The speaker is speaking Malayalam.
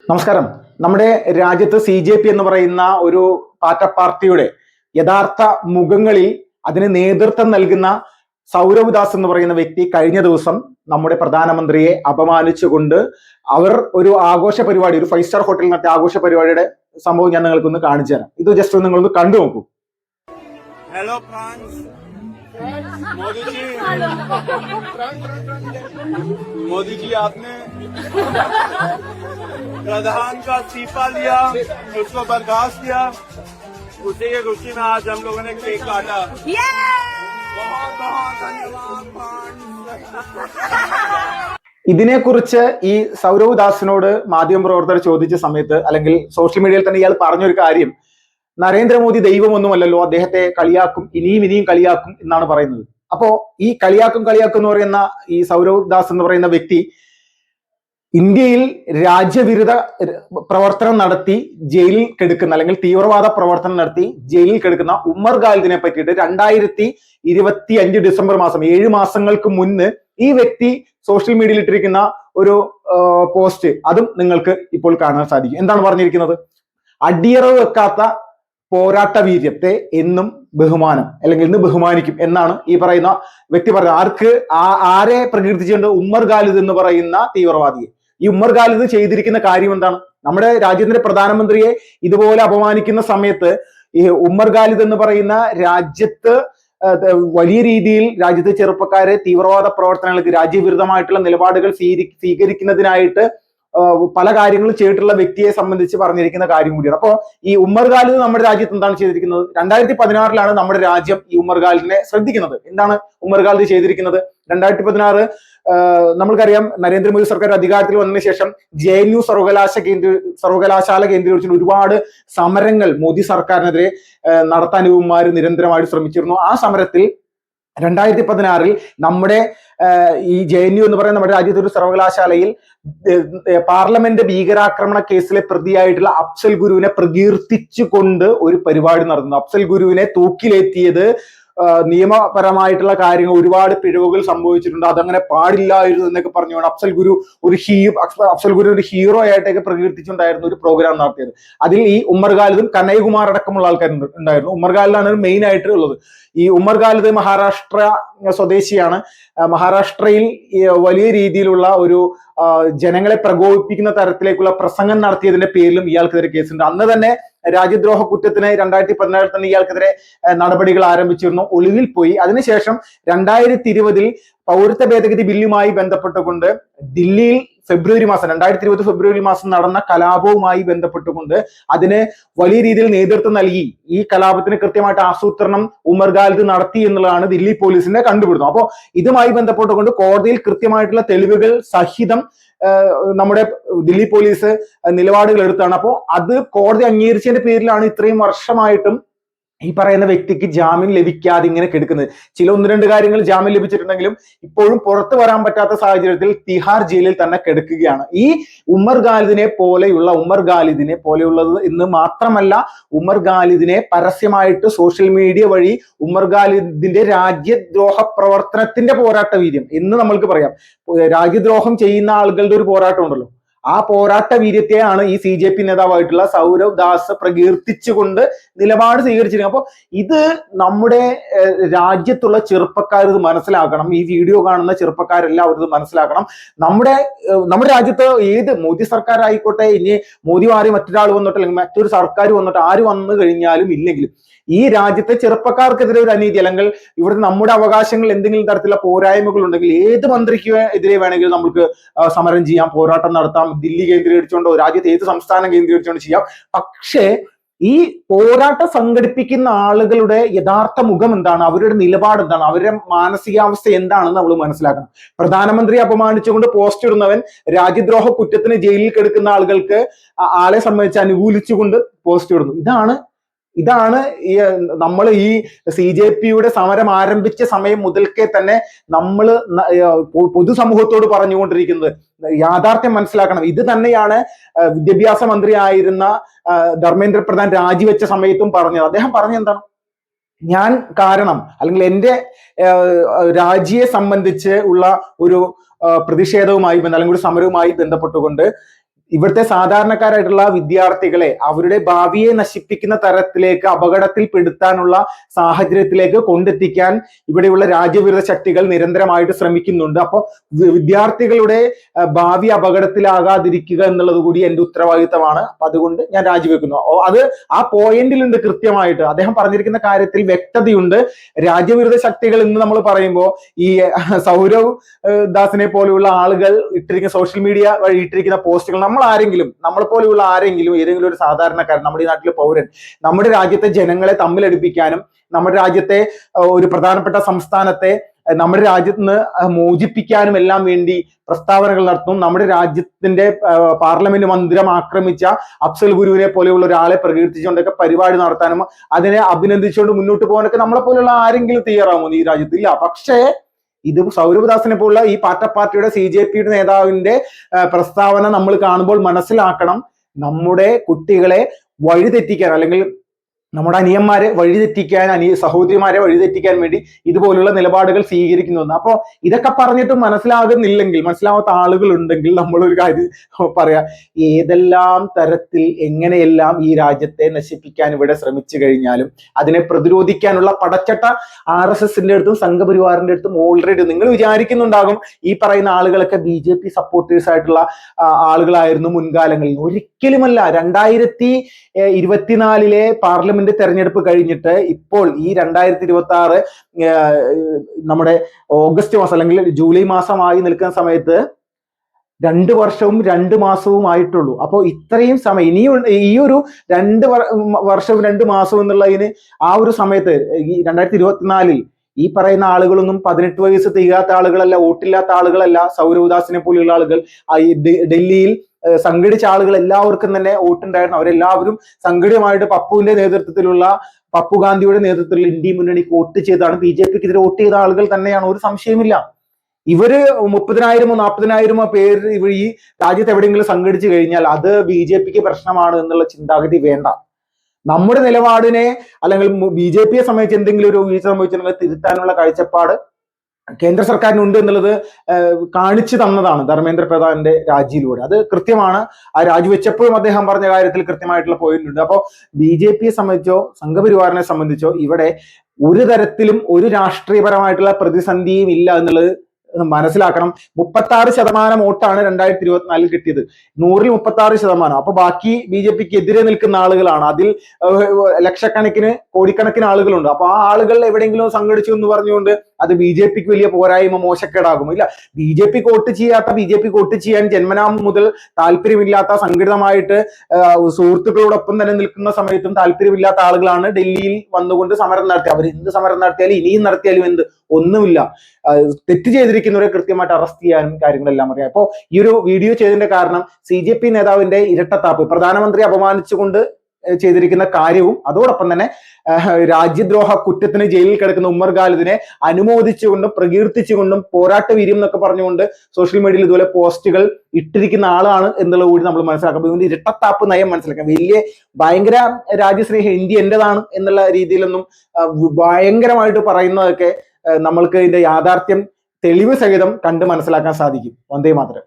നമസ്കാരം. നമ്മുടെ രാജ്യത്ത് CJP എന്ന് പറയുന്ന ഒരു പാർട്ടിയുടെ യഥാർത്ഥ മുഖങ്ങളിൽ അതിന് നേതൃത്വം നൽകുന്ന സൗരവ് ദാസ് എന്ന് പറയുന്ന വ്യക്തി കഴിഞ്ഞ ദിവസം നമ്മുടെ പ്രധാനമന്ത്രിയെ അപമാനിച്ചുകൊണ്ട് അവർ ഒരു ആഘോഷ പരിപാടി, ഒരു 5 സ്റ്റാർ ഹോട്ടലിൽ നടത്തിയ ആഘോഷ പരിപാടിയുടെ സംഭവം ഞാൻ നിങ്ങൾക്കൊന്ന് കാണിച്ചു തരാം. ഇത് ജസ്റ്റ് നിങ്ങളൊന്ന് കണ്ടു നോക്കൂ. हेलो फ्रांस, मोदी जी आपने प्रधान का इस्तीफा लिया, उसको बर्खास्त किया, उसी की खुशी में आज हम लोगों ने केक काटा। बहुत बहुत धन्यवाद फ्रांस। ഇതിനെക്കുറിച്ച് ഈ സൗരവ് ദാസിനോട് മാധ്യമപ്രവർത്തകർ ചോദിച്ച സമയത്ത്, അല്ലെങ്കിൽ സോഷ്യൽ മീഡിയയിൽ തന്നെ ഇയാൾ പറഞ്ഞൊരു കാര്യം, നരേന്ദ്രമോദി ദൈവമൊന്നുമല്ലല്ലോ, അദ്ദേഹത്തെ കളിയാക്കും, ഇനിയും കളിയാക്കും എന്നാണ് പറയുന്നത്. അപ്പോ ഈ കളിയാക്കും എന്ന് പറയുന്ന ഈ സൗരവ് ദാസ് എന്ന് പറയുന്ന വ്യക്തി ഇന്ത്യയിൽ രാജ്യവിരുദ്ധ പ്രവർത്തനം നടത്തി ജയിലിൽ കിടക്കുന്ന, അല്ലെങ്കിൽ തീവ്രവാദ പ്രവർത്തനം നടത്തി ജയിലിൽ കിടക്കുന്ന ഉമ്മർ ഖാലിദിനെ പറ്റിയിട്ട് 2025 ഡിസംബർ മാസം, 7 മാസങ്ങൾക്ക് മുന്ന് ഈ വ്യക്തി സോഷ്യൽ മീഡിയയിൽ ഇട്ടിരിക്കുന്ന ഒരു പോസ്റ്റ്, അതും നിങ്ങൾക്ക് ഇപ്പോൾ കാണാൻ സാധിക്കും. എന്താണ് പറഞ്ഞിരിക്കുന്നത്? അടിയറവ് വെക്കാത്ത പോരാട്ട വീര്യത്തെ എന്നും ബഹുമാനം, അല്ലെങ്കിൽ ഇന്ന് ബഹുമാനിക്കും എന്നാണ് ഈ പറയുന്ന വ്യക്തി പറയുന്നത്. ആരെ പ്രകീർത്തിച്ചുകൊണ്ട്? ഉമ്മർ ഖാലിദ് എന്ന് പറയുന്ന തീവ്രവാദിയെ. ഈ ഉമ്മർ ഖാലിദ് ചെയ്തിരിക്കുന്ന കാര്യം എന്താണ്? നമ്മുടെ രാജ്യത്തിന്റെ പ്രധാനമന്ത്രിയെ ഇതുപോലെ അപമാനിക്കുന്ന സമയത്ത് ഈ ഉമ്മർ ഖാലിദ് എന്ന് പറയുന്ന രാജ്യത്ത് വലിയ രീതിയിൽ രാജ്യത്തെ ചെറുപ്പക്കാരെ തീവ്രവാദ പ്രവർത്തനങ്ങൾക്ക്, രാജ്യവിരുദ്ധമായിട്ടുള്ള നിലപാടുകൾ സ്വീകരിക്കുന്നതിനായിട്ട് പല കാര്യങ്ങളും ചെയ്തിട്ടുള്ള വ്യക്തിയെ സംബന്ധിച്ച് പറഞ്ഞിരിക്കുന്ന കാര്യം കൂടിയാണ്. അപ്പോ ഈ ഉമ്മർ ഖാലിദ് നമ്മുടെ രാജ്യത്ത് എന്താണ് ചെയ്തിരിക്കുന്നത്? 2016 നമ്മുടെ രാജ്യം ഈ ഉമ്മർ ഖാലിദിനെ ശ്രദ്ധിക്കുന്നത്. എന്താണ് ഉമ്മർ ഖാലിദ് ചെയ്തിരിക്കുന്നത്? 2016 നമ്മൾക്കറിയാം, നരേന്ദ്രമോദി സർക്കാർ അധികാരത്തിൽ വന്നതിന് ശേഷം JNU സർവകലാശാല കേന്ദ്രീകരിച്ച് ഒരുപാട് സമരങ്ങൾ മോദി സർക്കാരിനെതിരെ നടത്താൻ ഇവന്മാർ നിരന്തരമായിട്ട് ശ്രമിച്ചിരുന്നു. ആ സമരത്തിൽ 2016 നമ്മുടെ ഈ JNU എന്ന് പറയുന്ന നമ്മുടെ രാജ്യത്തെ ഒരു സർവകലാശാലയിൽ പാർലമെന്റ് ഭീകരാക്രമണ കേസിലെ പ്രതിയായിട്ടുള്ള അഫ്സൽ ഗുരുവിനെ പ്രകീർത്തിച്ചുകൊണ്ട് ഒരു പരിപാടി നടന്നു. അഫ്സൽ ഗുരുവിനെ തൂക്കിലേറ്റിയത്, നിയമപരമായിട്ടുള്ള കാര്യങ്ങൾ, ഒരുപാട് പിഴവുകൾ സംഭവിച്ചിട്ടുണ്ട്, അതങ്ങനെ പാടില്ലായിരുന്നു എന്നൊക്കെ പറഞ്ഞുകൊണ്ട് അഫ്സൽ ഗുരു ഒരു ഹീറോ ആയിട്ടൊക്കെ പ്രകീർത്തിച്ചുണ്ടായിരുന്നു ഒരു പ്രോഗ്രാം നടത്തിയത്. അതിൽ ഈ ഉമ്മർ ഖാലിദും കനയ്യകുമാർ അടക്കമുള്ള ആൾക്കാർ ഉണ്ടായിരുന്നു. ഉമ്മർ ഖാലിദാണ് മെയിൻ ആയിട്ട് ഉള്ളത്. ഈ ഉമ്മർ ഖാലിദ് മഹാരാഷ്ട്ര സ്വദേശിയാണ്. മഹാരാഷ്ട്രയിൽ വലിയ രീതിയിലുള്ള ഒരു ജനങ്ങളെ പ്രകോപിപ്പിക്കുന്ന തരത്തിലേക്കുള്ള പ്രസംഗം നടത്തിയതിന്റെ പേരിലും ഇയാൾക്കെതിരെ കേസുണ്ട്. അന്ന് തന്നെ രാജ്യദ്രോഹ കുറ്റത്തിന് 2014 തന്നെ ഇയാൾക്കെതിരെ നടപടികൾ ആരംഭിച്ചിരുന്നു. ഒളിവിൽ പോയി. അതിനുശേഷം 2020 പൗരത്വ ഭേദഗതി ബില്ലുമായി ബന്ധപ്പെട്ടുകൊണ്ട് ദില്ലിയിൽ 2020 ഫെബ്രുവരി മാസം നടന്ന കലാപവുമായി ബന്ധപ്പെട്ടുകൊണ്ട് അതിന് വലിയ രീതിയിൽ നേതൃത്വം നൽകി. ഈ കലാപത്തിന് കൃത്യമായിട്ട് ആസൂത്രണം ഉമ്മർ ഖാലിദ് നടത്തി എന്നുള്ളതാണ് ദില്ലി പോലീസിന്റെ കണ്ടുപിടുത്തം. അപ്പോൾ ഇതുമായി ബന്ധപ്പെട്ടുകൊണ്ട് കോടതിയിൽ കൃത്യമായിട്ടുള്ള തെളിവുകൾ സഹിതം നമ്മുടെ ദില്ലി പോലീസ് നിലപാടുകൾ എടുത്താണ്. അപ്പോൾ അത് കോടതി അംഗീകരിച്ചതിന്റെ പേരിലാണ് ഇത്രയും വർഷമായിട്ടും ഈ പറയുന്ന വ്യക്തിക്ക് ജാമ്യം ലഭിക്കാതെ ഇങ്ങനെ കിടക്കുന്നത്. ചില 1-2 കാര്യങ്ങൾ ജാമ്യം ലഭിച്ചിട്ടുണ്ടെങ്കിലും ഇപ്പോഴും പുറത്തു വരാൻ പറ്റാത്ത സാഹചര്യത്തിൽ തിഹാർ ജയിലിൽ തന്നെ കിടക്കുകയാണ്. ഈ ഉമ്മർ ഖാലിദിനെ പോലെയുള്ളത് എന്ന് മാത്രമല്ല, ഉമ്മർ ഖാലിദിനെ പരസ്യമായിട്ട് സോഷ്യൽ മീഡിയ വഴി ഉമ്മർ ഖാലിദിന്റെ രാജ്യദ്രോഹ പ്രവർത്തനത്തിന്റെ പോരാട്ട വീര്യം എന്ന് നമ്മൾക്ക് പറയാം. രാജ്യദ്രോഹം ചെയ്യുന്ന ആളുകളുടെ ഒരു പോരാട്ടം ഉണ്ടല്ലോ, ആ പോരാട്ട വീര്യത്തെയാണ് ഈ CJP നേതാവായിട്ടുള്ള സൗരവ് ദാസ് പ്രകീർത്തിച്ചുകൊണ്ട് നിലപാട് സ്വീകരിച്ചിരിക്കുന്നത്. അപ്പൊ ഇത് നമ്മുടെ രാജ്യത്തുള്ള ചെറുപ്പക്കാർ ഇത് മനസ്സിലാക്കണം. ഈ വീഡിയോ കാണുന്ന ചെറുപ്പക്കാരെല്ലാവരും ഇത് മനസ്സിലാക്കണം. നമ്മുടെ രാജ്യത്ത് ഏത് മോദി സർക്കാർ ആയിക്കോട്ടെ, ഇനി മോദി മാറി മറ്റൊരാൾ വന്നിട്ട്, അല്ലെങ്കിൽ മറ്റൊരു സർക്കാർ വന്നിട്ട്, ആര് വന്നു കഴിഞ്ഞാലും ഇല്ലെങ്കിലും ഈ രാജ്യത്തെ ചെറുപ്പക്കാർക്കെതിരെ ഒരു അനീതി, അല്ലെങ്കിൽ ഇവിടുത്തെ നമ്മുടെ അവകാശങ്ങൾ എന്തെങ്കിലും തരത്തിലുള്ള പോരായ്മകൾ ഉണ്ടെങ്കിൽ ഏത് മന്ത്രിക്ക് എതിരെ വേണമെങ്കിലും നമുക്ക് സമരം ചെയ്യാം, പോരാട്ടം നടത്താം. ദില്ലി കേന്ദ്രീകരിച്ചുകൊണ്ടോ രാജ്യത്തെ ഏത് സംസ്ഥാനം കേന്ദ്രീകരിച്ചുകൊണ്ട് ചെയ്യാം. പക്ഷേ ഈ പോരാട്ടം സംഘടിപ്പിക്കുന്ന ആളുകളുടെ യഥാർത്ഥ മുഖം എന്താണ്, അവരുടെ നിലപാട് എന്താണ്, അവരുടെ മാനസികാവസ്ഥ എന്താണെന്ന് നമ്മൾ മനസ്സിലാക്കണം. പ്രധാനമന്ത്രിയെ അപമാനിച്ചുകൊണ്ട് പോസ്റ്റ് ഇടുന്നവൻ രാജ്യദ്രോഹ കുറ്റത്തിന് ജയിലിൽ കിടക്കുന്ന ആളുകൾക്ക് ആളെ സംബന്ധിച്ച് അനുകൂലിച്ചുകൊണ്ട് പോസ്റ്റ് ഇടുന്നു. ഇതാണ് നമ്മൾ ഈ CJPയുടെ സമരം ആരംഭിച്ച സമയം മുതൽക്കേ തന്നെ നമ്മൾ പൊതുസമൂഹത്തോട് പറഞ്ഞുകൊണ്ടിരിക്കുന്നത്. യാഥാർത്ഥ്യം മനസ്സിലാക്കണം. ഇത് തന്നെയാണ് വിദ്യാഭ്യാസ മന്ത്രി ആയിരുന്ന ധർമ്മേന്ദ്ര പ്രധാൻ രാജിവെച്ച സമയത്തും പറഞ്ഞത്. അദ്ദേഹം പറഞ്ഞത് എന്താണ്? ഞാൻ കാരണം, അല്ലെങ്കിൽ എൻ്റെ രാജിയെ സംബന്ധിച്ച് ഉള്ള ഒരു പ്രതിഷേധവുമായി അല്ലെങ്കിൽ ഒരു സമരവുമായി ബന്ധപ്പെട്ടുകൊണ്ട് ഇവിടുത്തെ സാധാരണക്കാരായിട്ടുള്ള വിദ്യാർത്ഥികളെ അവരുടെ ഭാവിയെ നശിപ്പിക്കുന്ന തരത്തിലേക്ക് അപകടത്തിൽപ്പെടുത്താനുള്ള സാഹചര്യത്തിലേക്ക് കൊണ്ടെത്തിക്കാൻ ഇവിടെയുള്ള രാജ്യവിരുദ്ധ ശക്തികൾ നിരന്തരമായിട്ട് ശ്രമിക്കുന്നുണ്ട്. അപ്പോൾ വിദ്യാർത്ഥികളുടെ ഭാവി അപകടത്തിലാകാതിരിക്കുക എന്നുള്ളത് കൂടി എന്റെ ഉത്തരവാദിത്തമാണ്. അപ്പൊ അതുകൊണ്ട് ഞാൻ രാജിവെക്കുന്നു. അത് ആ പോയിന്റിലുണ്ട് കൃത്യമായിട്ട്. അദ്ദേഹം പറഞ്ഞിരിക്കുന്ന കാര്യത്തിൽ വ്യക്തതയുണ്ട്. രാജ്യവിരുദ്ധ ശക്തികൾ എന്ന് നമ്മൾ പറയുമ്പോൾ ഈ സൗരവ് ദാസിനെ പോലെയുള്ള ആളുകൾ ഇട്ടിരിക്കുന്ന സോഷ്യൽ മീഡിയ വഴി ഇട്ടിരിക്കുന്ന പോസ്റ്റുകൾ നമ്മളെ പോലെയുള്ള ആരെങ്കിലും ഏതെങ്കിലും ഒരു സാധാരണക്കാരൻ, നമ്മുടെ ഈ നാട്ടിലെ പൗരൻ, നമ്മുടെ രാജ്യത്തെ ജനങ്ങളെ തമ്മിലടിപ്പിക്കാനും നമ്മുടെ രാജ്യത്തെ ഒരു പ്രധാനപ്പെട്ട സംസ്ഥാനത്തെ നമ്മുടെ രാജ്യത്ത് നിന്ന് മോചിപ്പിക്കാനും എല്ലാം വേണ്ടി പ്രസ്താവനകൾ നടത്തും. നമ്മുടെ രാജ്യത്തിന്റെ പാർലമെന്റ് മന്ദിരം ആക്രമിച്ച അഫ്സൽ ഗുരുവിനെ പോലെയുള്ള ഒരാളെ പ്രകീർത്തിച്ചുകൊണ്ടൊക്കെ പരിപാടി നടത്താനും അതിനെ അഭിനന്ദിച്ചുകൊണ്ട് മുന്നോട്ട് പോകാനൊക്കെ നമ്മളെ പോലെയുള്ള ആരെങ്കിലും തയ്യാറാവുമോ ഈ രാജ്യത്ത്? ഇല്ല. പക്ഷേ ഇത് സൗരവ് ദാസിനെ പോലുള്ള ഈ പാർട്ടിയുടെ CJPയുടെ നേതാവിന്റെ പ്രസ്താവന നമ്മൾ കാണുമ്പോൾ മനസ്സിലാക്കണം, നമ്മുടെ കുട്ടികളെ വഴിതെറ്റിക്കാൻ അല്ലെങ്കിൽ നമ്മുടെ അനിയന്മാരെ വഴിതെറ്റിക്കാൻ, സഹോദരിമാരെ വഴിതെറ്റിക്കാൻ വേണ്ടി ഇതുപോലുള്ള നിലപാടുകൾ സ്വീകരിക്കുന്നു. അപ്പോ ഇതൊക്കെ പറഞ്ഞിട്ട് മനസ്സിലാവാത്ത ആളുകൾ ഉണ്ടെങ്കിൽ നമ്മളൊരു കാര്യം പറയാ, ഏതെല്ലാം തരത്തിൽ എങ്ങനെയെല്ലാം ഈ രാജ്യത്തെ നശിപ്പിക്കാൻ ഇവിടെ ശ്രമിച്ചു കഴിഞ്ഞാലും അതിനെ പ്രതിരോധിക്കാനുള്ള പടച്ചട്ട RSSന്റെ അടുത്തും സംഘപരിവാറിന്റെ അടുത്തും ഓൾറെഡി നിങ്ങൾ വിചാരിക്കുന്നുണ്ടാകും ഈ പറയുന്ന ആളുകളൊക്കെ BJP സപ്പോർട്ടേഴ്സ് ആയിട്ടുള്ള ആളുകളായിരുന്നു മുൻകാലങ്ങളിൽ. ഒരിക്കലുമല്ല. 2024 പാർലമെന്റ് തെരഞ്ഞെടുപ്പ് കഴിഞ്ഞിട്ട് ഇപ്പോൾ ഈ 2026 നമ്മുടെ ഓഗസ്റ്റ് മാസം അല്ലെങ്കിൽ ജൂലൈ മാസമായി നിൽക്കുന്ന സമയത്ത് 2 വർഷവും 2 മാസവും ആയിട്ടുള്ളൂ. അപ്പോൾ ഇത്രയും സമയം ഇനിയും ഈ ഒരു 2 വർഷവും 2 മാസവും എന്നുള്ളതിന് ആ ഒരു സമയത്ത് ഈ 2024 ഈ പറയുന്ന ആളുകളൊന്നും 18 വയസ്സ് തികയാത്ത ആളുകളല്ല, വോട്ടില്ലാത്ത ആളുകളല്ല. സൗരവ് ദാസിനെ പോലെയുള്ള ആളുകൾ ഡൽഹിയിൽ സംഘടിച്ച ആളുകൾ എല്ലാവർക്കും തന്നെ വോട്ടുണ്ടായിരുന്നു. അവരെല്ലാവരും സംഘടിതമായിട്ട് പപ്പു ഗാന്ധിയുടെ നേതൃത്വത്തിലുള്ള ഇന്ത്യ മുന്നണിക്ക് വോട്ട് ചെയ്താണ്, BJPക്കെതിരെ വോട്ട് ചെയ്ത ആളുകൾ തന്നെയാണ്, ഒരു സംശയമില്ല. ഇവര് 30,000 40,000 പേര് ഈ രാജ്യത്ത് എവിടെയെങ്കിലും സംഘടിച്ചു കഴിഞ്ഞാൽ അത് BJPക്ക് പ്രശ്നമാണ് എന്നുള്ള ചിന്താഗതി വേണ്ട. നമ്മുടെ നിലപാടിനെ അല്ലെങ്കിൽ BJPയെ സംബന്ധിച്ച് എന്തെങ്കിലും ഒരു വീഴ്ച സംഭവിച്ചിട്ടുണ്ടെങ്കിൽ തിരുത്താനുള്ള കാഴ്ചപ്പാട് കേന്ദ്ര സർക്കാരിനുണ്ട് എന്നുള്ളത് കാണിച്ചു തന്നതാണ് ധർമ്മേന്ദ്ര പ്രധാന്റെ രാജിയിലൂടെ. അത് കൃത്യമാണ്. ആ രാജിവെച്ചപ്പോഴും അദ്ദേഹം പറഞ്ഞ കാര്യത്തിൽ കൃത്യമായിട്ടുള്ള പോയിന്റ് ഉണ്ട്. അപ്പോൾ BJPയെ സംബന്ധിച്ചോ സംഘപരിവാറിനെ സംബന്ധിച്ചോ ഇവിടെ ഒരു തരത്തിലും ഒരു രാഷ്ട്രീയപരമായിട്ടുള്ള പ്രതിസന്ധിയും ഇല്ല എന്നുള്ളത് മനസ്സിലാക്കണം. 36% വോട്ടാണ് 2024 കിട്ടിയത്. 100-ൽ 36%. അപ്പൊ ബാക്കി BJPക്ക് എതിരെ നിൽക്കുന്ന ആളുകളാണ്. അതിൽ ലക്ഷക്കണക്കിന് കോടിക്കണക്കിന് ആളുകളുണ്ട്. അപ്പൊ ആ ആളുകൾ എവിടെയെങ്കിലും സംഘടിച്ചു എന്ന് പറഞ്ഞുകൊണ്ട് അത് BJPക്ക് വലിയ പോരായ്മ മോശക്കേടാകും. ഇല്ല. BJPക്ക് വോട്ട് ചെയ്യാൻ ജന്മനാ മുതൽ താല്പര്യമില്ലാത്ത, സംഘടിതമായിട്ട് സുഹൃത്തുക്കളോടൊപ്പം തന്നെ നിൽക്കുന്ന സമയത്തും താല്പര്യമില്ലാത്ത ആളുകളാണ് ഡൽഹിയിൽ വന്നുകൊണ്ട് സമരം നടത്തി. അവർ എന്ത് സമരം നടത്തിയാലും ഇനിയും നടത്തിയാലും ഒന്നുമില്ല. തെറ്റ് ചെയ്തിരിക്കുന്നവരെ കൃത്യമായിട്ട് അറസ്റ്റ് ചെയ്യാനും കാര്യങ്ങളെല്ലാം അറിയാം. അപ്പോൾ ഈ ഒരു വീഡിയോ ചെയ്തതിന്റെ കാരണം CJP നേതാവിന്റെ ഇരട്ടത്താപ്പ്, പ്രധാനമന്ത്രി അപമാനിച്ചുകൊണ്ട് ചെയ്തിരിക്കുന്ന കാര്യവും അതോടൊപ്പം തന്നെ രാജ്യദ്രോഹ കുറ്റത്തിന് ജയിലിൽ കിടക്കുന്ന ഉമ്മർ ഖാലിദിനെ അനുമോദിച്ചുകൊണ്ടും പ്രകീർത്തിച്ചുകൊണ്ടും പോരാട്ട വീര്യം എന്നൊക്കെ പറഞ്ഞുകൊണ്ട് സോഷ്യൽ മീഡിയയിൽ ഇതുപോലെ പോസ്റ്റുകൾ ഇട്ടിരിക്കുന്ന ആളാണ് എന്നുള്ളത് കൂടി നമ്മൾ മനസ്സിലാക്കാം. ഇതിന്റെ ഇരട്ടത്താപ്പ് നയം മനസ്സിലാക്കാം. ഭയങ്കര രാജ്യസ്നേഹം, ഇന്ത്യ എന്റേതാണ് എന്നുള്ള രീതിയിലൊന്നും ഭയങ്കരമായിട്ട് പറയുന്നതൊക്കെ നമ്മൾക്ക് ഇതിന്റെ യാഥാർത്ഥ്യം തെളിവ് സഹിതം കണ്ട് മനസ്സിലാക്കാൻ സാധിക്കും. വന്ദേ മാതരം.